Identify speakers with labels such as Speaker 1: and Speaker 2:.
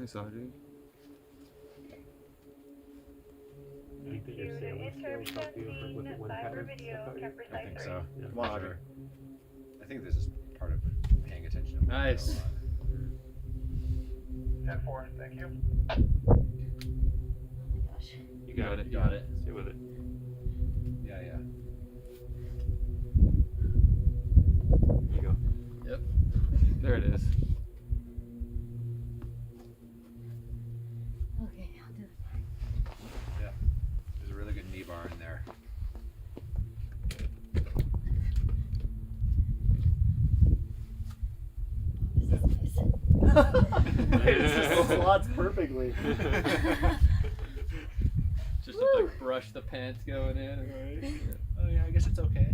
Speaker 1: Nice, Audrey.
Speaker 2: I think that your sailing skills help you with the wind pattern stuff out here.
Speaker 3: I think so.
Speaker 2: Yeah.
Speaker 4: Come on, Audrey.
Speaker 3: Sure. I think this is part of paying attention. To
Speaker 4: Nice.
Speaker 5: 10-4, thank you.
Speaker 2: You got it.
Speaker 4: You got it.
Speaker 2: Stay with it.
Speaker 3: Yeah, yeah.
Speaker 2: There you go.
Speaker 4: Yep.
Speaker 1: There it is.
Speaker 6: Okay, I'll do it.
Speaker 3: Yeah. There's a really good knee bar in there.
Speaker 4: It slots perfectly. Just to like brush the pants going in.
Speaker 3: Oh yeah, I guess it's okay.